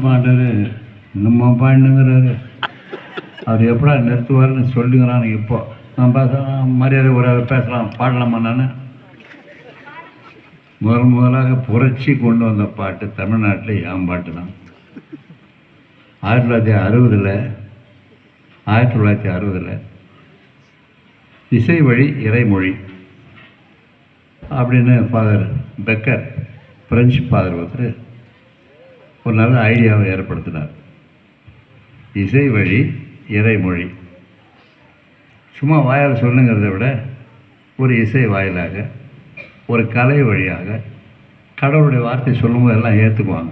பாடுறாரு, இன்னும்மா பாடினுங்கிறாரு. அவர் எப்படா நிறுத்துவார்னு சொல்லுங்கிறான். இப்போ நான் மரியாதை ஒரு பேசலாம், பாடலாமா? நான் முதலாக புரட்சி கொண்டு வந்த பாட்டு தமிழ்நாட்டில் என் பாட்டு தான். 1960 இசை வழி இறைமொழி அப்படின்னு ஃபாதர் பெக்கர், பிரெஞ்சு ஃபாதர் ஒருத்தர் ஒரு நல்ல ஐடியாவை ஏற்படுத்தினார். இசை வழி இறைமொழி, சும்மா வாயால் சொல்லுங்கிறத விட ஒரு இசை வாயிலாக, ஒரு கலை வழியாக கடவுளுடைய வார்த்தை சொல்லும்போது எல்லாம் ஏற்றுக்குவாங்க.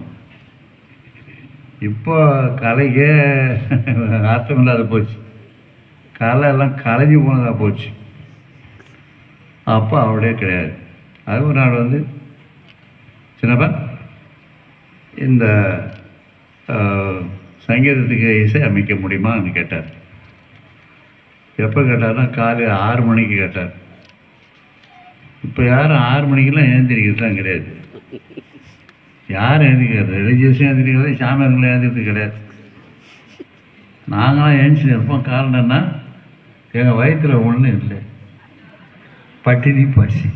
இப்போ கலைக்கே அர்த்தம் இல்லாத போச்சு, கலை எல்லாம் கலைஞ்சி போனதாக போச்சு. அப்போ அவளே கிடையாது. அது ஒரு நாள் வந்து சின்னப்பா இந்த சங்கீதத்துக்கு இசை அமைக்க முடியுமான்னு கேட்டார். எப்போ கேட்டார்னா காலையில் 6 மணிக்கு கேட்டார். இப்போ யாரும் 6 மணிக்கெல்லாம் எழுந்திரிக்கிறதுலாம் கிடையாது. யார் எழுந்திரிக்கிறது? ரிலீஜியஸும் எழுந்திரிக்கிறது, சாமியார்களும் எழுந்திரிக்கிறது கிடையாது. நாங்களாம் எழுந்துச்சு இருப்போம். காரணம் என்ன? எங்கள் வயிற்றில் ஒன்றும் இல்லை, பட்டினி பசி.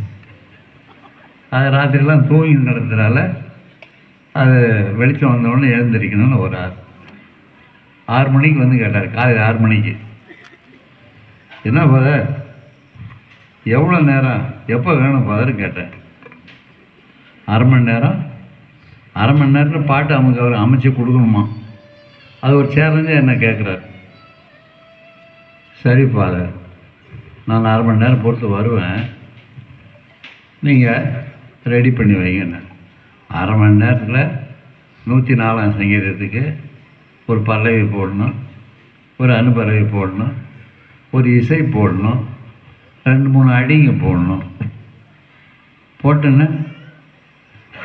அது ராத்திரிலாம் தூங்கி நடந்ததுனால அது வெளிச்சம் வந்தோடனே எழுந்திரிக்கணும்னு ஒரு 6 மணிக்கு வந்து கேட்டார். காலையில் 6 மணிக்கு. என்ன ஃபாதர், எவ்வளோ நேரம், எப்போ வேணும் ஃபாதர்னு கேட்டேன். 1/2 மணி நேரம். 1/2 மணி நேரத்தில் பாட்டு அவர் அமைச்சு கொடுக்கணுமா? அது ஒரு சேலஞ்சு என்ன கேட்குறாரு. சரி ஃபாதர், நான் 1/2 மணி நேரம் பொறுத்து வருவேன், நீங்கள் ரெடி பண்ணி வைங்கன்னு. 1/2 மணி நேரத்தில் 104ஆம் சங்கீதத்துக்கு ஒரு பல்லவி போடணும், ஒரு அனுபல்லவி போடணும், ஒரு இசை போடணும், 2-3 அடிங்க போடணும். போட்டேன்னா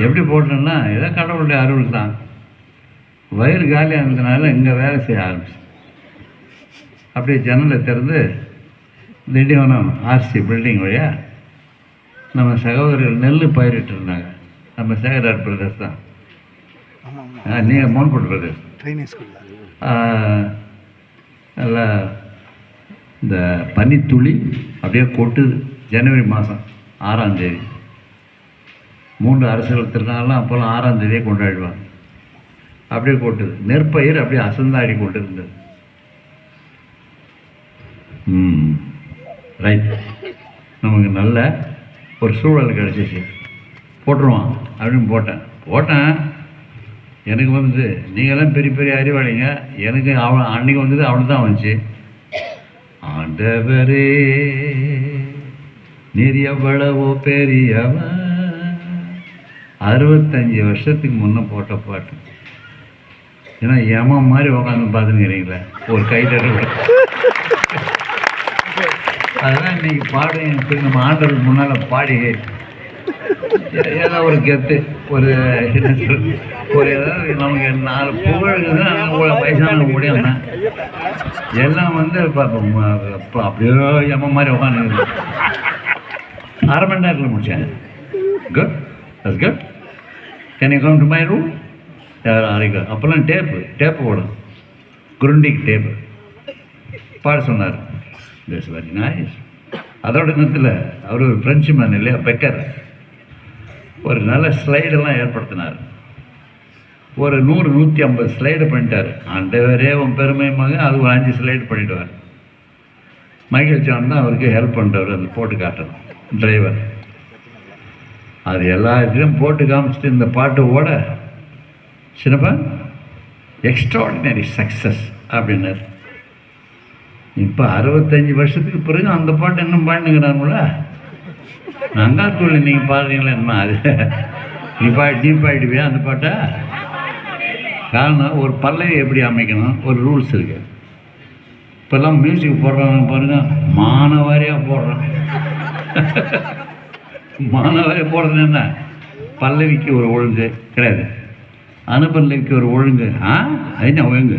எப்படி போட்டேன்னா ஏதோ கடவுளுடைய அருள் தான். வயிறு காலியாக இருந்ததுனால இங்கே வேலை செய்ய ஆரம்பிச்சு. அப்படியே ஜன்னலை திறந்து திண்டிவனம் ஆர்சி பில்டிங் வழியாக நம்ம சகோதரர்கள் நெல் பயிரிட்டு இருந்தாங்க. நம்ம சேகராட் பிரதேஷ் தான், நீங்கள் மோன்போட்டு பிரதேஷ். நல்லா இந்த பனித்துளி அப்படியே கொட்டுது. ஜனவரி மாதம் 6ஆம் தேதி 3 அரசியல் திருநாள்லாம் அப்போல்லாம் 6ஆம் தேதியே கொண்டாடுவாங்க. அப்படியே கொட்டுது. நெற்பயிர் அப்படியே அசந்தாடி கொண்டு இருந்தது. ரைட், நமக்கு நல்ல ஒரு சூழல் கிடச்சிச்சு, போட்டுருவான் அப்படின்னு போட்டேன். எனக்கு வந்து நீங்களாம் பெரிய பெரிய அறிவாளிங்க, எனக்கு அன்னைக்கு வந்தது அவனு தான் வந்துச்சு. ஆண்டவரே நீர் எவ்வளவோ பெரியவன். 65 வருஷத்துக்கு முன்னே போட்ட பாட்டு. ஏன்னா ஏமா மாதிரி உட்காந்து பார்த்துக்கிறீங்களே, ஒரு கைத்தட்ட. அதெல்லாம் இன்னைக்கு பாடு நம்ம ஆண்டவர் முன்னால் பாடி ஏதோ ஒரு கெத்து, ஒரு ஏதாவது நமக்கு 4 புகழ்கள் வயசான முடியும்னா எல்லாம் வந்து அப்படியோ எம்ம மாதிரி உட்காந்து 1/2 மணி நேரத்தில் முடித்தேன். Good, that's good. Can you come to my room? யாரும் அப்போல்லாம் டேப்பு போடும், குருண்டிக் டேப்பு. பாட சொன்னார். That's very nice. அதோட நேரத்தில் அவர் ஒரு ஃப்ரெஞ்சு மேன் இல்லையா, பெக்கர், ஒரு நல்ல ஸ்லைடெல்லாம் ஏற்படுத்தினார். ஒரு 100-150 ஸ்லைடு பண்ணிட்டார். ஆண்டவரே உன் பெருமைமாக அது ஒரு 5 ஸ்லைடு பண்ணிவிடுவார். மைக்கேல் ஜான் தான் அவருக்கு ஹெல்ப் பண்ணுறவர், அது போட்டு காட்டணும் டிரைவர். அது எல்லா இடத்துலையும் போட்டு காமிச்சிட்டு இந்த பாட்டு ஓட சின்னப்பா எக்ஸ்ட்ராடினரி சக்ஸஸ் அப்படின்னார். இப்போ 65 வருஷத்துக்கு பிறகு அந்த பாட்டு இன்னும் பாட்டுங்கிறாங்களா? நங்காத்தூள் நீங்கள் பாடுறீங்களா? என்ன அது டீப்பாயிடுவியா அந்த பாட்டை? காரணம் ஒரு பல்லவி எப்படி அமைக்கணும், ஒரு ரூல்ஸ் இருக்குது. இப்போல்லாம் மியூசிக் போடுறாங்க பாருங்கள், மானவாரியாக போடுறான். மானவாரியாக போடுறது என்ன? பல்லவிக்கு ஒரு ஒழுங்கு கிடையாது, அனுபல்லவிக்கு ஒரு ஒழுங்கு. அது ஒழுங்கு.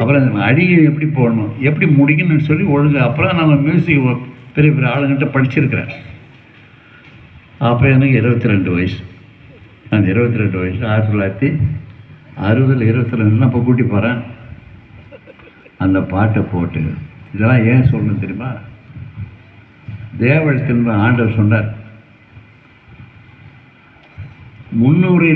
அப்புறம் அடியை எப்படி போடணும், எப்படி முடிக்கணும்னு சொல்லி ஒழுங்கு. அப்புறம் நம்ம மியூசிக் பெரிய பெரிய ஆளுங்கிட்ட படிச்சிருக்கிறேன். அப்போ எனக்கு 22 வயசு. அந்த 22 வயசு 1960 60 20 இப்போ கூட்டி போகிறேன். அந்த பாட்டை போட்டு இதெல்லாம் ஏன் சொல்லணும் தெரியுமா? தேவள் திரும்ப ஆண்டவர் சொன்னார், 300